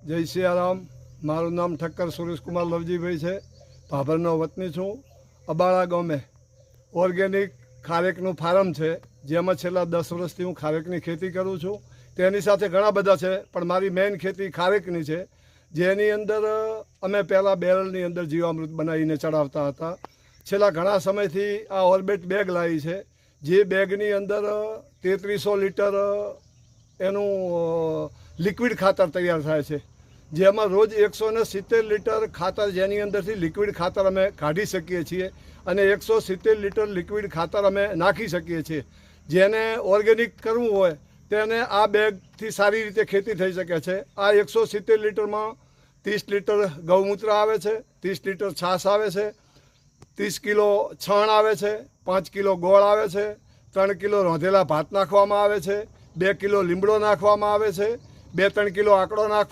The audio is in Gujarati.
જય સિયારામ। મારું નામ ઠક્કર સુરેશકુમાર લવજીભાઈ છે। ભાભરનો વતની છું। અબાળા ગામે ઓર્ગેનિક ખારેકનું ફાર્મ છે, જેમાં છેલ્લા 10 વર્ષથી હું ખારેકની ખેતી કરું છું। તેની સાથે ઘણા બધા છે, પણ મારી મેઇન ખેતી ખારેકની છે, જેની અંદર અમે પહેલાં બેરલની અંદર જીવામૃત બનાવીને ચડાવતા હતા। છેલ્લા ઘણા સમયથી આ ઓર્બિટ બેગ લાવી છે, જે બેગની અંદર 3300 લીટર એનું લિક્વિડ ખાતર તૈયાર થાય છે, જેમાં રોજ 170 લીટર ખાતર, જેની અંદરથી લિક્વિડ ખાતર અમે કાઢી શકીએ છીએ અને 170 લીટર લિક્વિડ ખાતર અમે નાખી શકીએ છીએ। જેને ઓર્ગેનિક કરવું હોય તેને આ બેગથી સારી રીતે ખેતી થઈ શકે છે। આ 170 લીટરમાં 30 લીટર ગૌમૂત્ર આવે છે, 30 લીટર છાશ આવે છે, 30 કિલો છાણ આવે છે, 5 કિલો ગોળ આવે છે, 3 કિલો રોંધેલા ભાત નાખવામાં આવે છે, 2 કિલો લીમડો નાખવામાં આવે છે, 2-3 કિલો આંકડો નાખવામાં